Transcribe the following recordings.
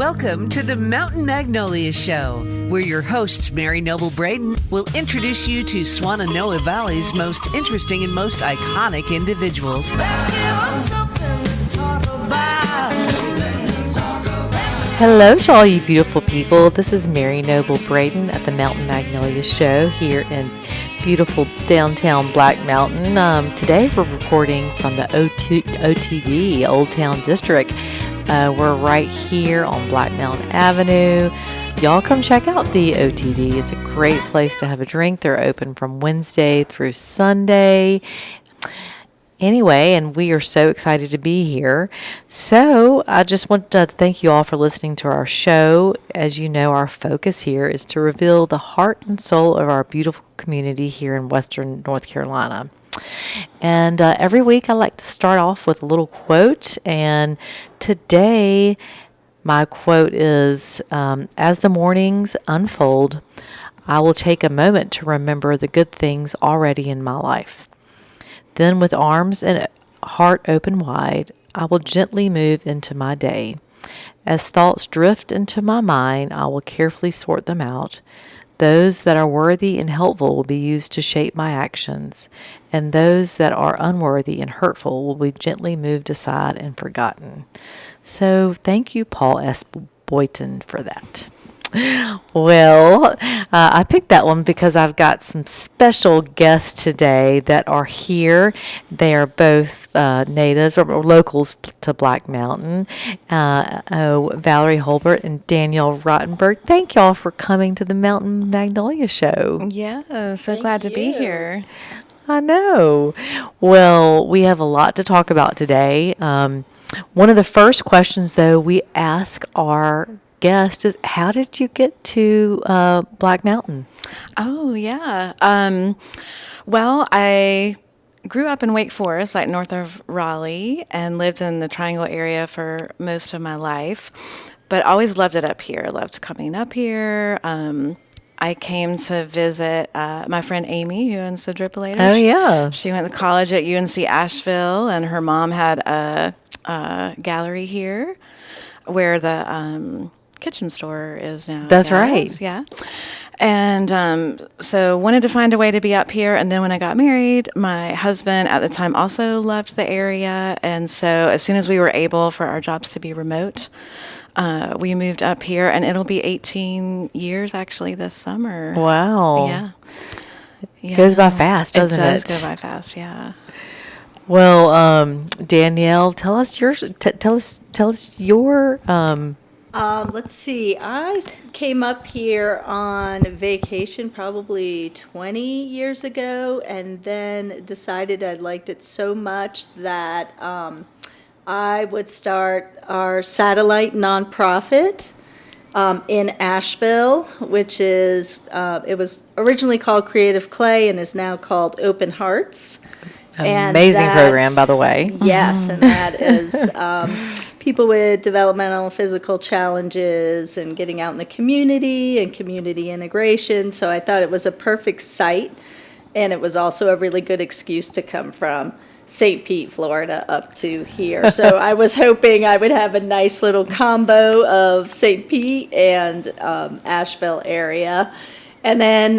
Welcome to the Mountain Magnolia Show, where your host, Mary Noble Braden, will introduce you to Swannanoa Valley's most interesting and most iconic individuals. Hello to all you beautiful people. This is Mary Noble Braden at the Mountain Magnolia Show here in beautiful downtown Black Mountain. Today we're recording from the OTD, Old Town District. We're right here on Black Mountain Avenue. Y'all come check out the OTD. It's a great place to have a drink. They're open from Wednesday through Sunday. Anyway, and we are so excited to be here. So I just want to thank you all for listening to our show. As you know, our focus here is to reveal the heart and soul of our beautiful community here in Western North Carolina. And every week I like to start off with a little quote. And today my quote is, as the mornings unfold, I will take a moment to remember the good things already in my life. Then with arms and heart open wide, I will gently move into my day. As thoughts drift into my mind, I will carefully sort them out. Those that are worthy and helpful will be used to shape my actions, and those that are unworthy and hurtful will be gently moved aside and forgotten. So thank you, Paul S. Boynton, for that. Well, I picked that one because I've got some special guests today that are here. They are both natives or locals to Black Mountain. Valerie Holbert and Danielle Rottenberg. Thank y'all for coming to the Mountain Magnolia Show. Yeah, so glad to be here. I know. Well, we have a lot to talk about today. One of the first questions, though, we ask our guest is, how did you get to Black Mountain? Oh, yeah. Well, I grew up in Wake Forest, like north of Raleigh, and lived in the Triangle area for most of my life, but always loved it up here. Loved coming up here. I came to visit my friend Amy, who owns the Drippolator. Oh, yeah. She went to college at UNC Asheville, and her mom had a gallery here where the kitchen store is now. That's right. Yeah. And so wanted to find a way to be up here. And then when I got married, my husband at the time also loved the area. And so as soon as we were able for our jobs to be remote, we moved up here, and it'll be 18 years actually this summer. Wow. Yeah. It goes by fast, doesn't it? It does go by fast, yeah. Well, Danielle, tell us your let's see. I came up here on vacation probably 20 years ago, and then decided I liked it so much that I would start our satellite nonprofit in Asheville, which is, it was originally called Creative Clay and is now called Open Hearts. Amazing program, by the way. Yes, and that is people with developmental and physical challenges and getting out in the community and community integration. So I thought it was a perfect site, and it was also a really good excuse to come from St. Pete, Florida, up to here. So I was hoping I would have a nice little combo of St. Pete and Asheville area. And then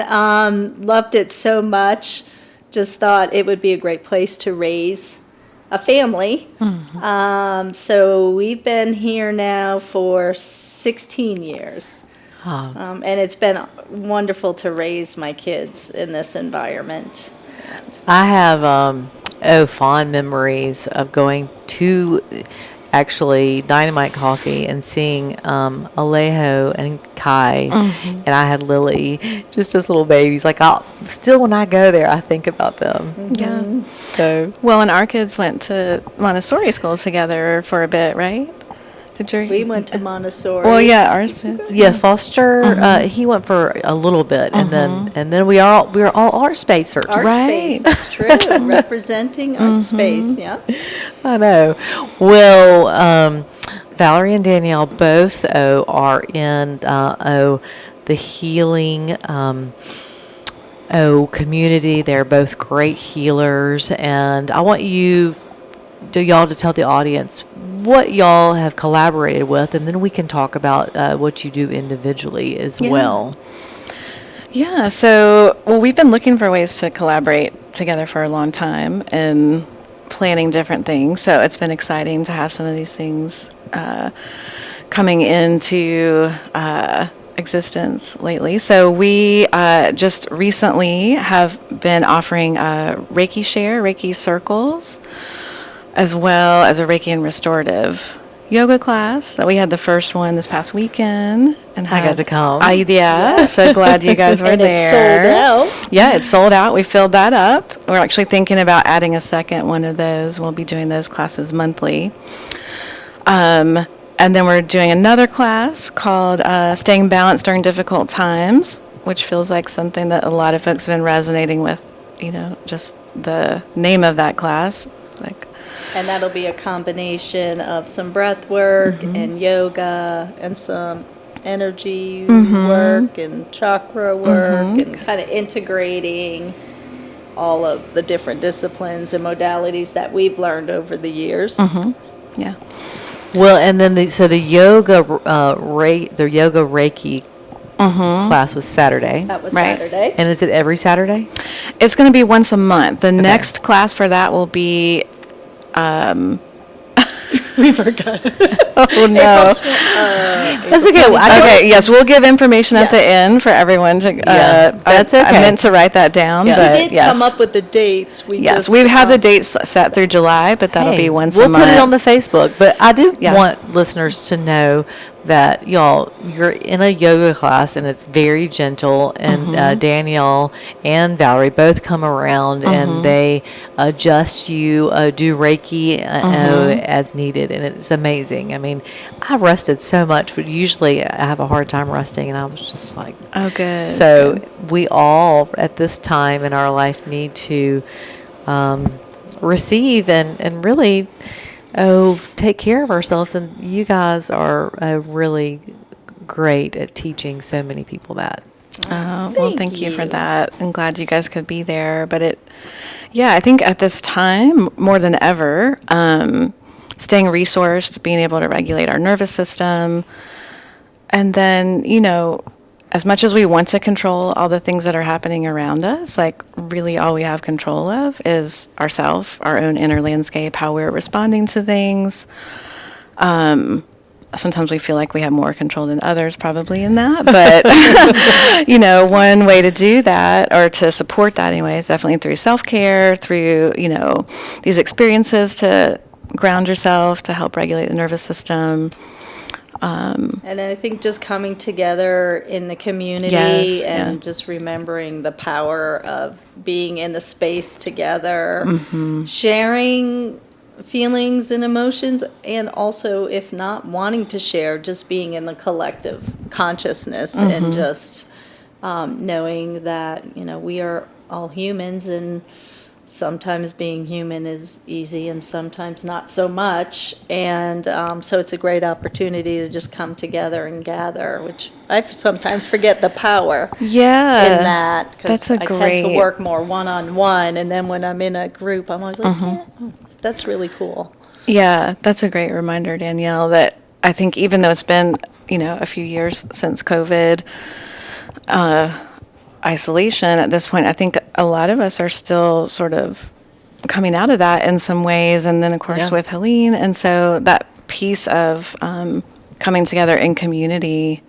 loved it so much, just thought it would be a great place to raise a family. Mm-hmm. So we've been here now for 16 years. And it's been wonderful to raise my kids in this environment. I have fond memories of going to actually Dynamite Coffee and seeing Alejo and Kai, and I had Lily, just as little babies. Like, still when I go there, I think about them. Yeah. So well, and our kids went to Montessori schools together for a bit, right? We went to Montessori. Well, yeah, ours did. Yeah, Foster. He went for a little bit, and then we are all art spacers. Art space, that's true. Representing art space, yeah. I know. Well, Valerie and Danielle both are in the healing community. They're both great healers, and I want you y'all to tell the audience what y'all have collaborated with, and then we can talk about what you do individually as well. Yeah, so, we've been looking for ways to collaborate together for a long time and planning different things. So it's been exciting to have some of these things coming into existence lately. So we just recently have been offering Reiki Share, Reiki Circles, as well as a Reiki and Restorative yoga class that we had the first one this past weekend, and I got to come. So glad you guys were And there. it's sold out. Yeah, it's sold out. We filled that up. We're actually thinking about adding a second one of those. We'll be doing those classes monthly. And then we're doing another class called Staying Balanced During Difficult Times, which feels like something that a lot of folks have been resonating with, just the name of that class. And that'll be a combination of some breath work and yoga and some energy work and chakra work and kind of integrating all of the different disciplines and modalities that we've learned over the years. Yeah. Well, and then the yoga Reiki class was Saturday. That was Right. Saturday. And is it every Saturday? It's going to be once a month. The next class for that will be We forgot. Oh no! That's okay. Okay, yes, we'll give information at the end for everyone to. that's okay. I meant to write that down, Yeah. but We did yes. come up with the dates. We Yes, just, we have the dates set through July, but that'll be once a we'll month. put it on the Facebook. But I do Yeah. want listeners to know that you're in a yoga class and it's very gentle. And Danielle and Valerie both come around and they adjust you, do Reiki as needed, and it's amazing. I mean, I rested so much, but usually I have a hard time resting, and I was just like, Oh, good. So we all at this time in our life need to receive and really take care of ourselves. And you guys are really great at teaching so many people that. Well, thank you for that. I'm glad you guys could be there. But I think at this time, more than ever, staying resourced, being able to regulate our nervous system, and then, as much as we want to control all the things that are happening around us, like really all we have control of is ourself, our own inner landscape, how we're responding to things. Sometimes we feel like we have more control than others probably in that, but one way to do that, or to support that anyway, is definitely through self-care, through, these experiences to ground yourself, to help regulate the nervous system. And I think just coming together in the community just remembering the power of being in the space together, sharing feelings and emotions, and also, if not wanting to share, just being in the collective consciousness and just knowing that, we are all humans, and sometimes being human is easy and sometimes not so much. And so it's a great opportunity to just come together and gather, which I sometimes forget the power in that. Because I tend to work more one-on-one, and then when I'm in a group, I'm always like, that's really cool. Yeah, that's a great reminder, Danielle, that I think even though it's been, a few years since COVID, isolation at this point, I think a lot of us are still sort of coming out of that in some ways, and then of course with Helene, and so that piece of coming together in community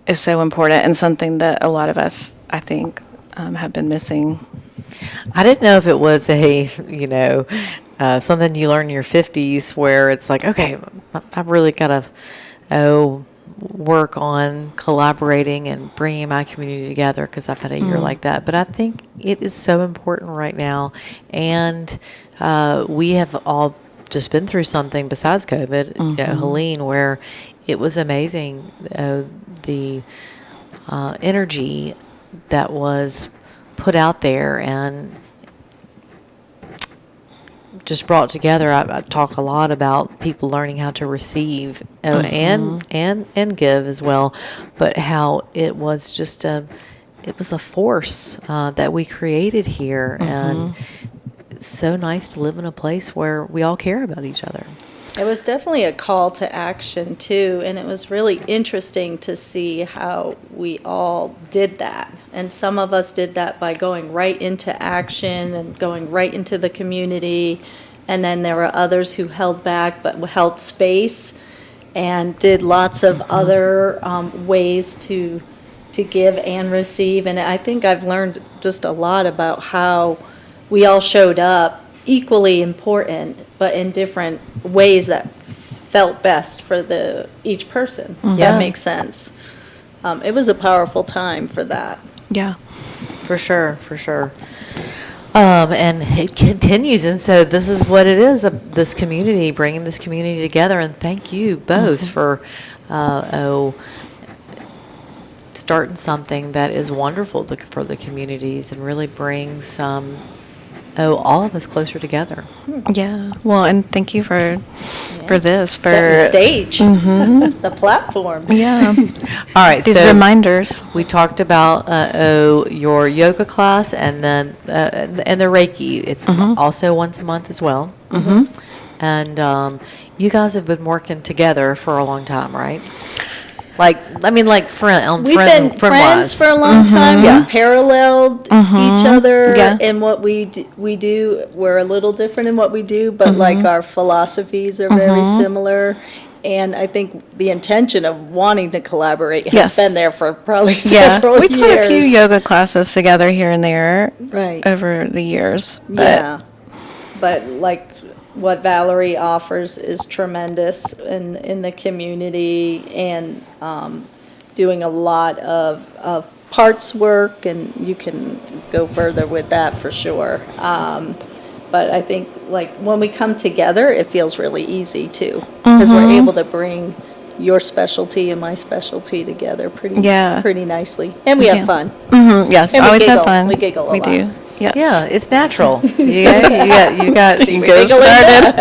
is so important, and something that a lot of us, I think, have been missing. I didn't know if it was something you learn in your 50s where it's like, okay, I've really got to work on collaborating and bringing my community together, because I've had a year like that. But I think it is so important right now, and we have all just been through something besides COVID, Helene, where it was amazing, the energy that was put out there and just brought together. I talk a lot about people learning how to receive and give as well, but how it was just a force that we created here, and it's so nice to live in a place where we all care about each other. It was definitely a call to action too, and it was really interesting to see how we all did that. And some of us did that by going right into action and going right into the community, and then there were others who held back but held space and did lots of other ways to give and receive. And I think I've learned just a lot about how we all showed up equally important, but in different ways that felt best for each person. Yeah. That makes sense. It was a powerful time for that. Yeah. For sure. And it continues, and so this is what it is, this community, bringing this community together, and thank you both for starting something that is wonderful for the communities and really brings all of us closer together. Yeah. Well, and thank you for this. For Set the stage, the platform. Yeah. All right, These so reminders. we talked about your yoga class and then and the Reiki. It's also once a month as well. And you guys have been working together for a long time, right? Like friend. We've been friends for a long time. Yeah. We paralleled each other Yeah. in what we do. We're a little different in what we do, but like our philosophies are very similar. And I think the intention of wanting to collaborate has Yes. been there for probably Yeah. several We years. taught a few yoga classes together here and there Right. over the years. But Yeah. But like what Valerie offers is tremendous in the community, and doing a lot of parts work, and you can go further with that for sure. But I think like when we come together, it feels really easy too, because we're able to bring your specialty and my specialty together pretty nicely, and we have fun. yes, And we always giggle. have fun. We giggle a We lot. do. Yes. Yeah, it's natural. You got you go Giggle started.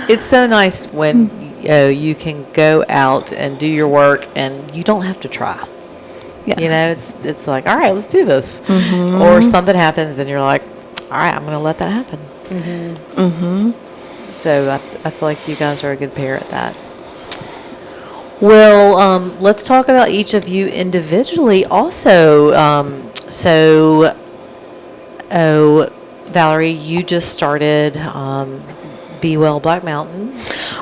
It's so nice when you can go out and do your work and you don't have to try. Yes. You know, it's like, all right, let's do this. Or something happens and you're like, all right, I'm going to let that happen. So I feel like you guys are a good pair at that. Well, let's talk about each of you individually also. Valerie, you just started Be Well Black Mountain.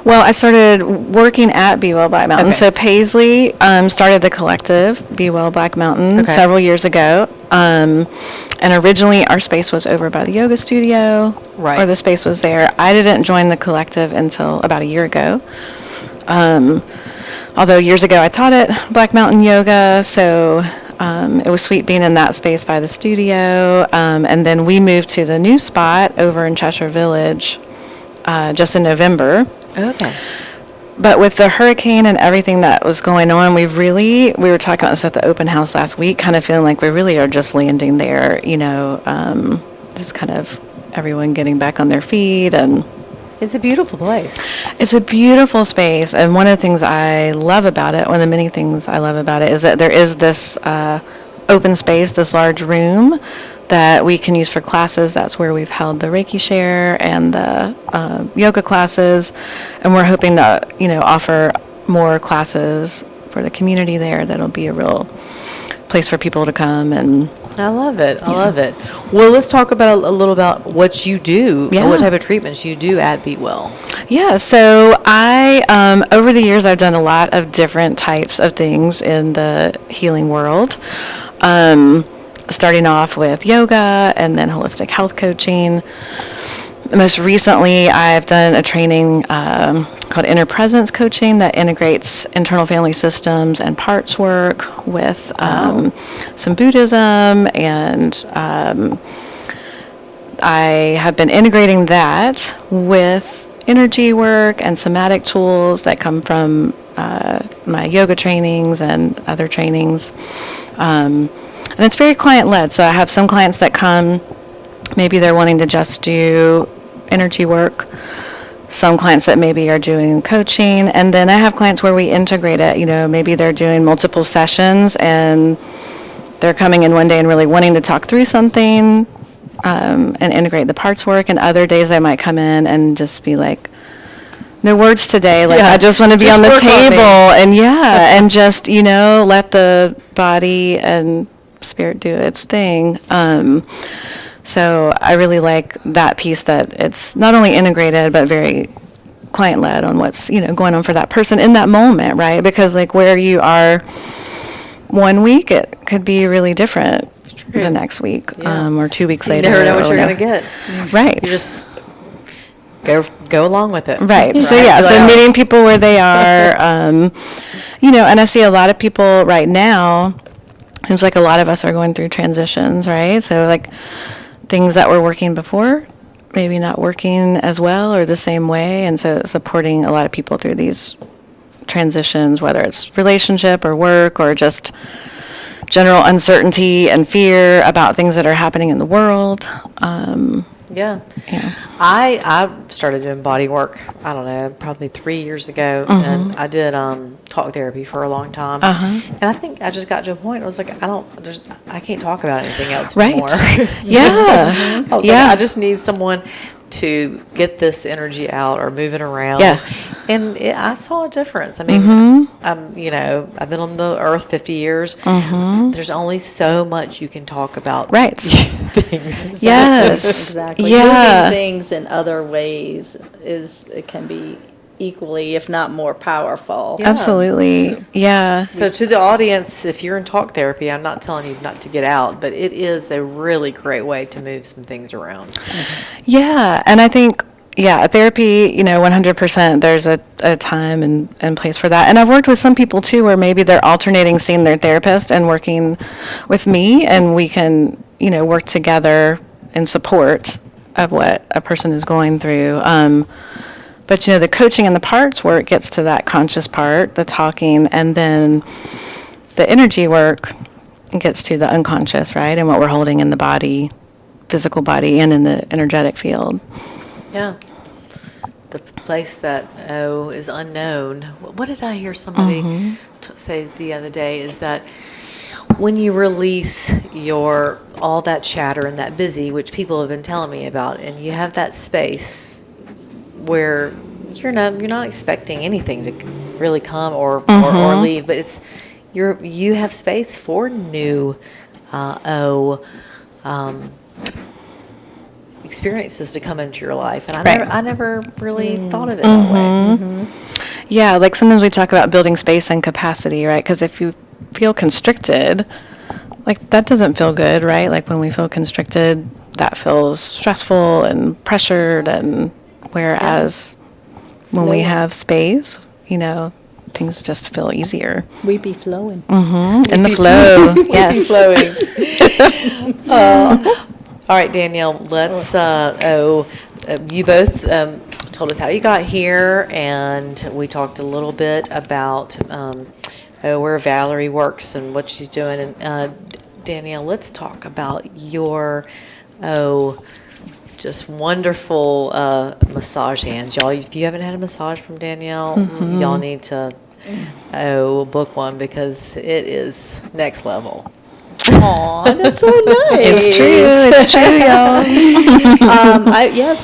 Well, I started working at Be Well Black Mountain. Okay. So Paisley started the collective Be Well Black Mountain Okay. several years ago. And originally our space was over by the yoga studio. Right. Or the space was there. I didn't join the collective until about a year ago. Although years ago I taught at Black Mountain Yoga, so it was sweet being in that space by the studio. And then we moved to the new spot over in Cheshire Village just in November. Okay. But with the hurricane and everything that was going on, we were talking about this at the open house last week, kind of feeling like we really are just landing there, just kind of everyone getting back on their feet. And It's a beautiful place. it's a beautiful space. And one of the things I love about it, one of the many things I love about it, is that there is this open space, this large room that we can use for classes. That's where we've held the Reiki share and the yoga classes, and we're hoping to, offer more classes for the community there. That'll be a real place for people to come. And I love it. I love it. Well, let's talk about a little about what you do, Yeah. what type of treatments you do at Be Well. yeah, so I over the years I've done a lot of different types of things in the healing world. Starting off with yoga and then holistic health coaching. Most recently, I've done a training called Inner Presence Coaching that integrates internal family systems and parts work with some Buddhism, and I have been integrating that with energy work and somatic tools that come from my yoga trainings and other trainings. And it's very client-led, so I have some clients that come, maybe they're wanting to just do energy work, some clients that maybe are doing coaching, and then I have clients where we integrate it. Maybe they're doing multiple sessions and they're coming in one day and really wanting to talk through something, and integrate the parts work. And other days I might come in and just be like, no words today. Like, I just want to be on the table and and just, let the body and spirit do its thing. So I really like that piece, that it's not only integrated, but very client-led on what's, going on for that person in that moment, right? Because like where you are one week, it could be really different the next week, or 2 weeks later. You never know what you're going to get. Right. You just go along with it. Right. So so meeting people where they are, and I see a lot of people right now, seems like a lot of us are going through transitions, right? So like things that were working before, maybe not working as well or the same way. And so supporting a lot of people through these transitions, whether it's relationship or work or just general uncertainty and fear about things that are happening in the world. I started doing body work, I don't know, probably 3 years ago, and I did talk therapy for a long time. And I think I just got to a point, I was like, I can't talk about anything else anymore. Yeah. I was like, I just need someone to get this energy out or move it around. Yes. And I saw a difference. I mean, I've been on the earth 50 years. There's only so much you can talk about. Right. Things. Yes. Exactly. Yeah. Moving things in other ways it can be equally, if not more powerful. Yeah. Absolutely. Yeah. So to the audience, if you're in talk therapy, I'm not telling you not to get out, but it is a really great way to move some things around. Yeah. And I think, therapy, 100%, there's a time and place for that. And I've worked with some people too, where maybe they're alternating seeing their therapist and working with me, and we can, work together in support of what a person is going through. But, the coaching and the parts work gets to that conscious part, the talking, and then the energy work gets to the unconscious, right? And what we're holding in the body, physical body, and in the energetic field. Yeah. The place that is unknown. What did I hear somebody say the other day is that when you release all that chatter and that busy, which people have been telling me about, and you have that space where you're not expecting anything to really come or leave, but it's you have space for new experiences to come into your life, and I never really thought of it that way. Yeah, like sometimes we talk about building space and capacity, right? Because if you feel constricted, like that doesn't feel good, right? Like when we feel constricted, that feels stressful and pressured, and whereas when we have space, things just feel easier. We be flowing. In the flow, yes. Flowing. All right, Danielle, let's, you both told us how you got here, and we talked a little bit about where Valerie works and what she's doing. And Danielle, let's talk about your, just wonderful massage hands. Y'all, if you haven't had a massage from Danielle, y'all need to book one, because it is next level. Aw, that's so nice. It's true, y'all.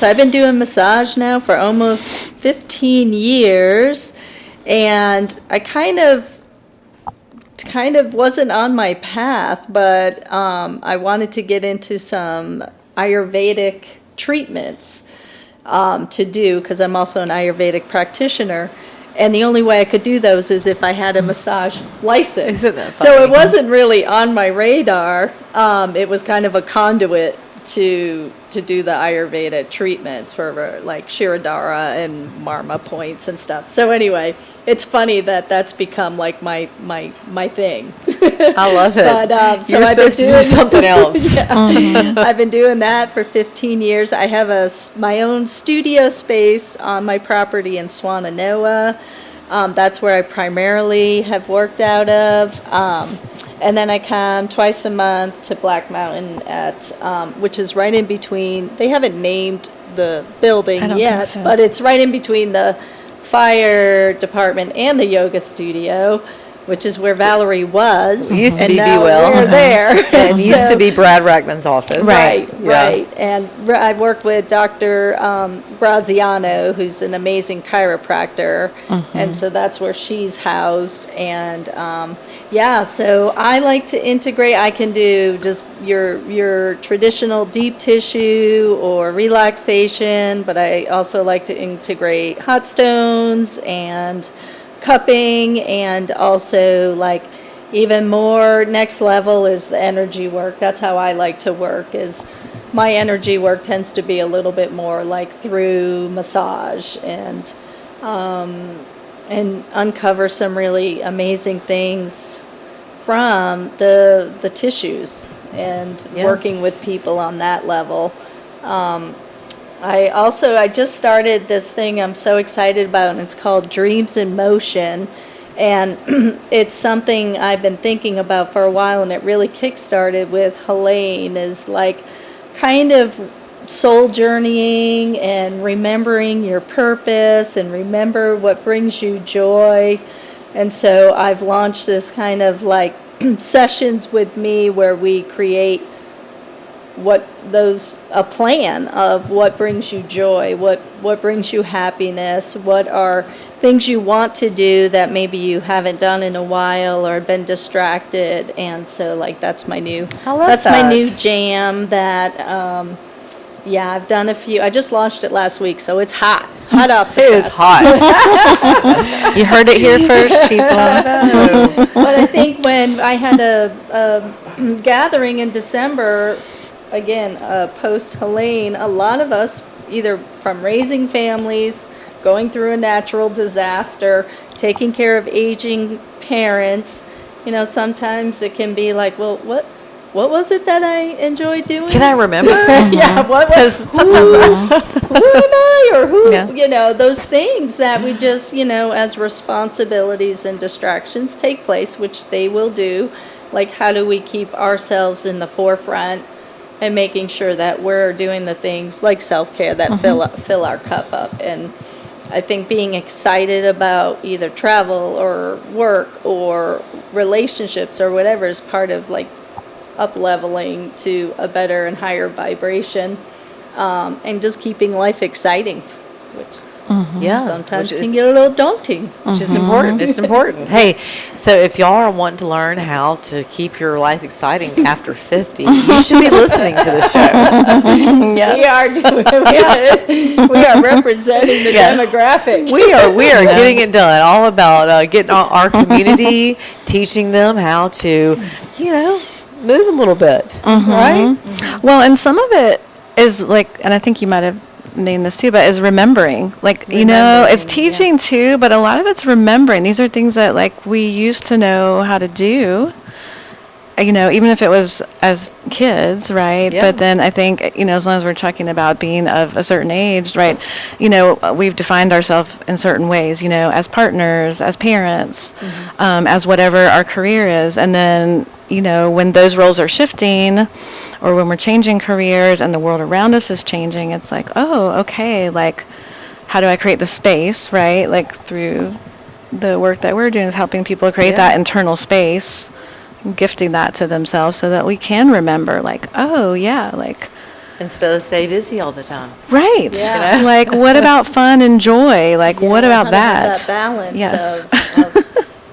I've been doing massage now for almost 15 years, and I kind of wasn't on my path, but I wanted to get into some Ayurvedic treatments to do, because I'm also an Ayurvedic practitioner. And the only way I could do those is if I had a massage license. Isn't that So funny? it wasn't really on my radar. It was kind of a conduit to do the Ayurveda treatments for like Shirodhara and Marma points and stuff. So anyway, it's funny that that's become like my thing. I love it. But so You're I've been supposed to do doing something else. I've been doing that for 15 years. I have my own studio space on my property in Swannanoa. That's where I primarily have worked out of. And then I come twice a month to Black Mountain which is right in between. They haven't named the building I don't yet, think so. but it's right in between the fire department and the yoga studio. which is where Valerie was. Used to and be now Be Well. we're there. And used So- to be Brad Rackman's office. Right, Yeah. right. And I worked with Dr. Graziano, who's an amazing chiropractor. And so that's where she's housed. And so I like to integrate. I can do just your traditional deep tissue or relaxation, but I also like to integrate hot stones and cupping, and also like even more next level is the energy work. That's how I like to work. Is my energy work tends to be a little bit more like through massage and uncover some really amazing things from the tissues and working with people on that level. I just started this thing I'm so excited about, and it's called Dreams in Motion. And it's something I've been thinking about for a while, and it really kick-started with Helene, is like kind of soul journeying and remembering your purpose and remember what brings you joy. And so I've launched this kind of like sessions with me where we create a plan of what brings you joy, what brings you happiness, what are things you want to do that maybe you haven't done in a while or been distracted. And so like that's my new jam that I've done a few. I just launched it last week, so it's hot up. It is hot. You heard it here first, people. But I think when I had a gathering in December, again, post Helene, a lot of us, either from raising families, going through a natural disaster, taking care of aging parents, sometimes it can be like, well, what was it that I enjoyed doing? Can I remember? Yeah, what was who am I, or who, those things that we just, as responsibilities and distractions take place, which they will do, like how do we keep ourselves in the forefront and making sure that we're doing the things like self-care that fill our cup up. And I think being excited about either travel or work or relationships or whatever is part of like up-leveling to a better and higher vibration, and just keeping life exciting, which sometimes can get a little daunting. Which is important. It's important. Hey, so if y'all are wanting to learn how to keep your life exciting after 50, you should be listening to the show. We are doing it. We are representing the demographic. We are getting it done. All about getting our community, teaching them how to, move a little bit, right? Well, and some of it is like, and I think you might have named this too, but is remembering. Like, it's teaching too, but a lot of it's remembering. These are things that like we used to know how to do, even if it was as kids, right? Yeah. But then I think, as long as we're talking about being of a certain age, right, we've defined ourselves in certain ways, as partners, as parents, as whatever our career is. And then, when those roles are shifting or when we're changing careers and the world around us is changing, it's like, oh, okay, like, how do I create the space, right? Like, through the work that we're doing is helping people create that internal space, gifting that to themselves so that we can remember, like, oh, yeah, like, Instead of stay busy all the time. right. Yeah. Like, what about fun and joy? Like, what about how to have that? that balance Yes. of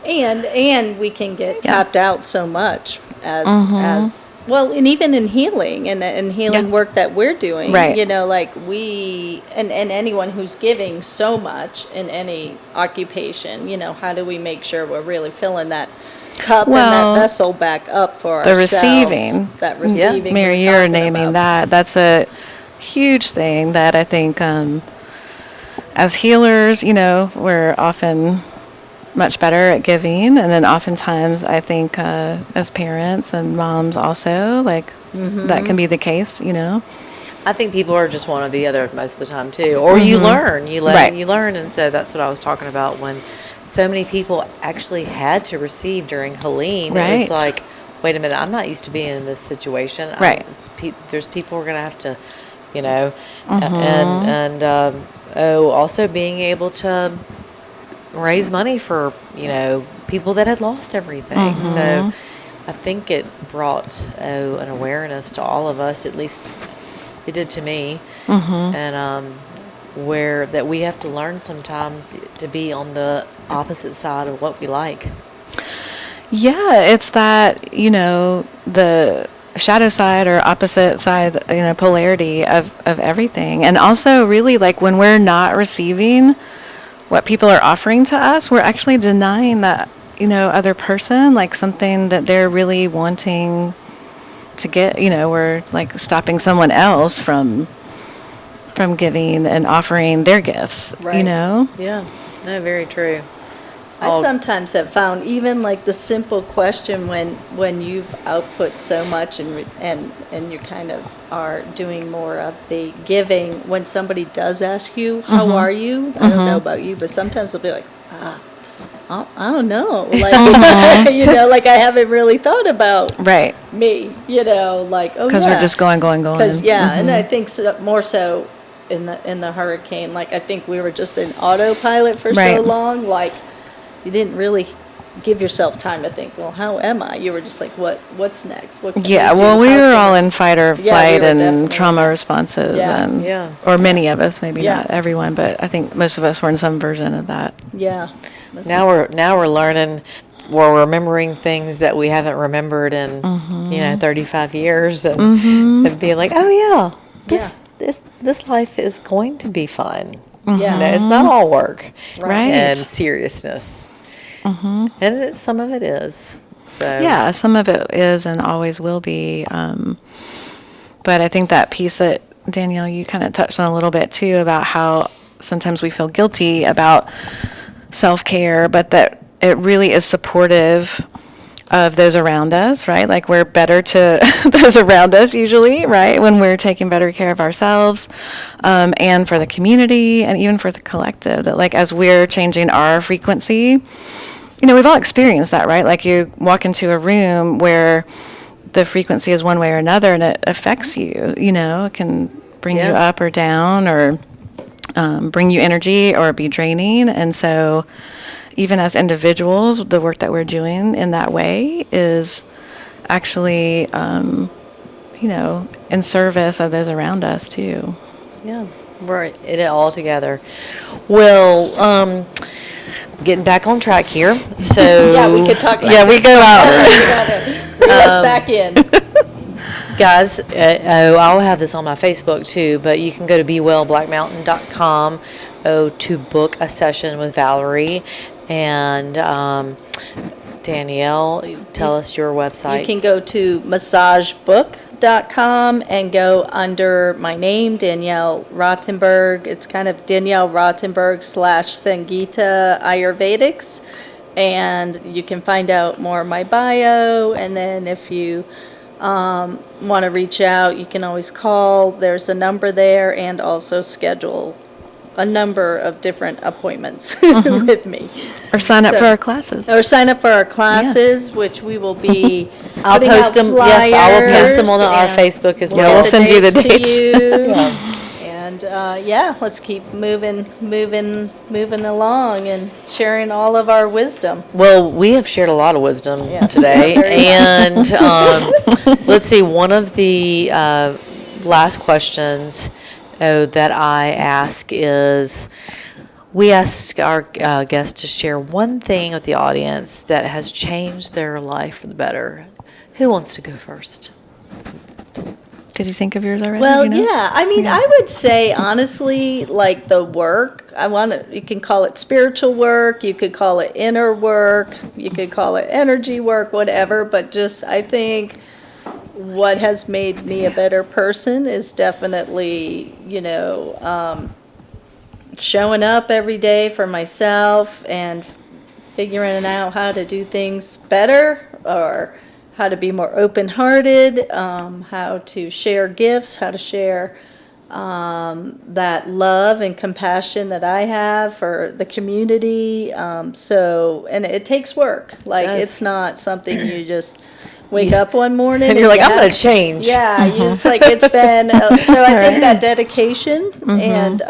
and we can get tapped out so much as well, and even in healing and healing work that we're doing, Right. like we and anyone who's giving so much in any occupation, how do we make sure we're really filling that cup and that vessel back up for The ourselves? receiving. That receiving. Mary, we're you're talking naming about. that. That's a huge thing that I think as healers, we're often much better at giving. And then oftentimes I think as parents and moms also, like that can be the case, I think people are just one or the other most of the time too. Or you learn. You learn. And so that's what I was talking about when so many people actually had to receive during Helene. It was Right. like, wait a minute, I'm not used to being in this situation. Right. There's people who are going to have to, and also being able to raise money for, people that had lost everything. So I think it brought an awareness to all of us, at least it did to me. And where that we have to learn sometimes to be on the opposite side of what we like. Yeah, it's that, the shadow side or opposite side, polarity of everything. And also really like when we're not receiving what people are offering to us, we're actually denying that, other person, like something that they're really wanting to get, we're like stopping someone else from giving and offering their gifts, Right. Yeah, no, very true. I sometimes have found even like the simple question when you've output so much and you kind of are doing more of the giving, when somebody does ask you, how are you? I don't know about you, but sometimes they'll be like, I don't know. Like, like I haven't really thought about me, like, oh, because we're just going. Because, and I think more so in the hurricane, like I think we were just in autopilot for so long, like you didn't really give yourself time to think, well, how am I? You were just like, what's next? What can we do? We were all in fight or flight we were and definitely. trauma responses, or many of us, maybe not everyone, but I think most of us were in some version of that. Yeah. Now we're learning, we're remembering things that we haven't remembered in 35 years, and being like, oh yeah, this life is going to be fun. Yeah. It's not all work, Right. and seriousness, and some of it is. So Some of it is and always will be. But I think that piece that Danielle, you kind of touched on a little bit too, about how sometimes we feel guilty about self-care, but that it really is supportive of those around us, right? Like we're better to those around us usually, right? When we're taking better care of ourselves, and for the community and even for the collective, that like as we're changing our frequency, we've all experienced that, right? Like you walk into a room where the frequency is one way or another and it affects you, it can bring you up or down or bring you energy or be draining. And so even as individuals, the work that we're doing in that way is actually, in service of those around us too. Yeah, we're in it all together. Well, getting back on track here. So we could talk. We go out. Bring us back in. Guys, I'll have this on my Facebook too, but you can go to bewellblackmountain.com to book a session with Valerie. And Danielle, tell us your website. You can go to massagebook.com and go under my name, Danielle Rottenberg. It's kind of Danielle Rottenberg / Sangeeta Ayurvedics. And you can find out more of my bio. And then if you want to reach out, you can always call. There's a number there, and also schedule a number of different appointments with me. Or sign up for our classes. Which we will be I'll post them. Yes, I will post them on our Facebook as well. We'll send you the dates. To you. And let's keep moving along and sharing all of our wisdom. Well, we have shared a lot of wisdom today, and let's see. One of the last questions that I ask is, we ask our guests to share one thing with the audience that has changed their life for the better. Who wants to go first? Did you think of yours already? Well, I would say, honestly, like the work, you can call it spiritual work, you could call it inner work, you could call it energy work, whatever, but just, I think what has made me a better person is definitely, showing up every day for myself and figuring out how to do things better, or how to be more open-hearted, how to share gifts, how to share that love and compassion that I have for the community. And it takes work. Like, it's not something you just wake up one morning and you're like, I'm going to change. Yeah, it's like it's been, so I think that dedication and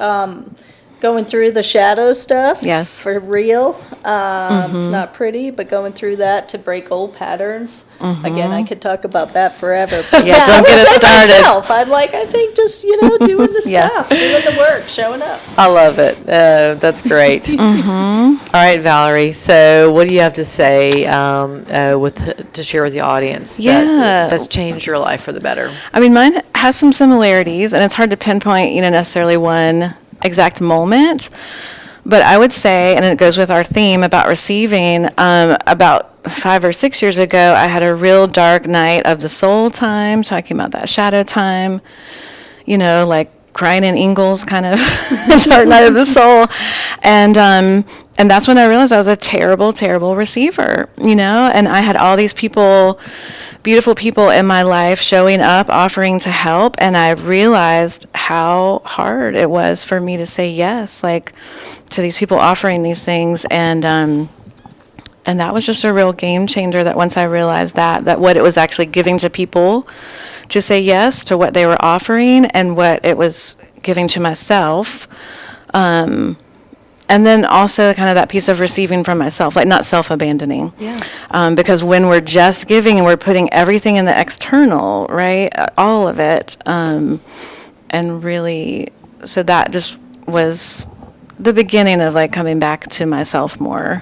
going through the shadow stuff. Yes. For real. It's not pretty, but going through that to break old patterns. Again, I could talk about that forever. But Yeah, don't get us started. Myself. I'm like, I think just, doing the stuff, doing the work, showing up. I love it. That's great. All right, Valerie. So, what do you have to say to share with the audience that's changed your life for the better? I mean, mine has some similarities, and it's hard to pinpoint, necessarily one exact moment. But I would say, and it goes with our theme about receiving, about 5 or 6 years ago, I had a real dark night of the soul time, talking about that shadow time, like crying in Ingalls kind of dark night of the soul. And that's when I realized I was a terrible, terrible receiver, and I had all these people, beautiful people in my life showing up, offering to help, and I realized how hard it was for me to say yes, like to these people offering these things, and that was just a real game changer. That once I realized that what it was actually giving to people to say yes to what they were offering, and what it was giving to myself. And then also kind of that piece of receiving from myself, like not self-abandoning. Yeah. Because when we're just giving and we're putting everything in the external, right, all of it, and really, so that just was the beginning of like coming back to myself more.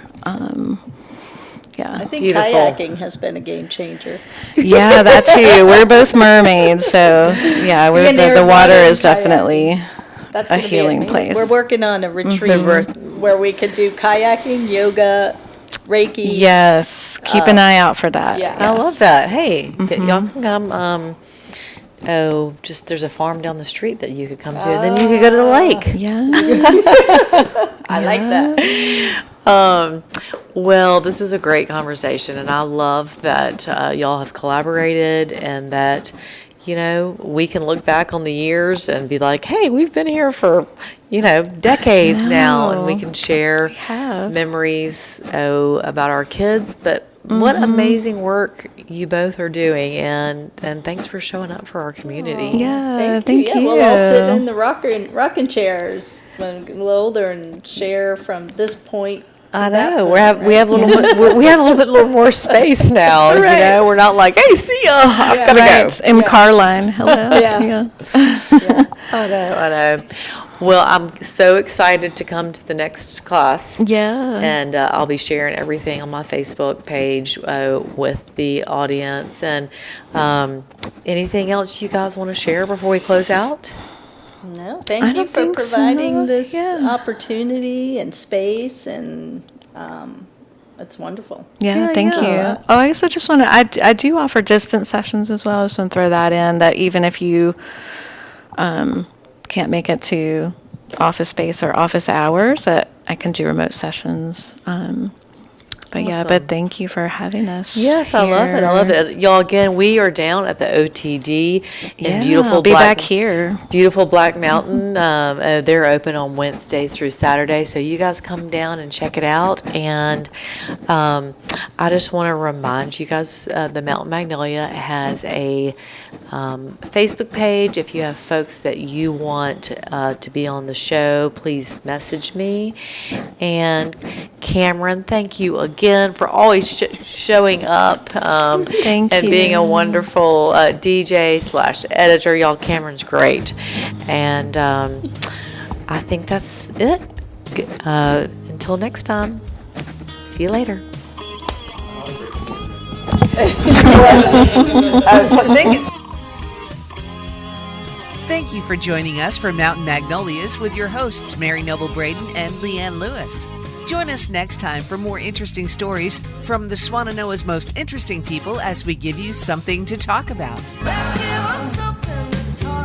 Yeah. I think Beautiful. kayaking has been a game changer. Yeah, that too. We're both mermaids, so yeah, the water is definitely That's a gonna be healing amazing. place. We're working on a retreat where we could do kayaking, yoga, Reiki. Yes, keep an eye out for that. yeah. I love that. Hey, y'all can come. There's a farm down the street that you could come to, and then you could go to the lake. Yeah. I like that. Well, this was a great conversation, and I love that y'all have collaborated, and that we can look back on the years and be like, hey, we've been here for decades now, and we can share memories about our kids. But what amazing work you both are doing, and thanks for showing up for our community. Yeah, thank you. Yeah, we'll all sit in the rocking chairs when we get a little older and share from this point. I know we have a little more space now. Right. We're not like, hey, see ya, I've gotta go. In car line. Hello. Yeah. I know. Well, I'm so excited to come to the next class. Yeah. And I'll be sharing everything on my Facebook page with the audience. And anything else you guys want to share before we close out? No, thank you for providing this opportunity and space, and it's wonderful. Yeah, thank you. Oh, I guess I just want to, I do offer distance sessions as well. I just want to throw that in, that even if you can't make it to office space or office hours, that I can do remote sessions. But thank you for having us. Yes, here. I love it. Y'all, again, we are down at the OTD in beautiful back here. Beautiful Black Mountain. They're open on Wednesday through Saturday, so you guys come down and check it out. And I just want to remind you guys, the Mountain Magnolia has a Facebook page. If you have folks that you want to be on the show, please message me. And Cameron, thank you again for always showing up Thank and you. being a wonderful DJ/editor. Y'all, Cameron's great. And I think that's it. Until next time, see you later. Thank you for joining us for Mountain Magnolias with your hosts, Mary Noble Braden and Leanne Lewis. Join us next time for more interesting stories from the Swannanoa's most interesting people as we give you something to talk about.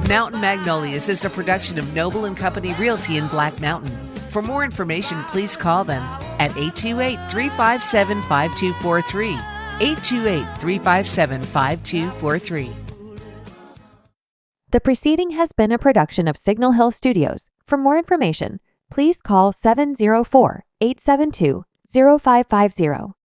Mountain Magnolias is a production of Noble & Company Realty in Black Mountain. For more information, please call them at 828-357-5243. 828-357-5243. The preceding has been a production of Signal Hill Studios. For more information, please call 704-872-0550.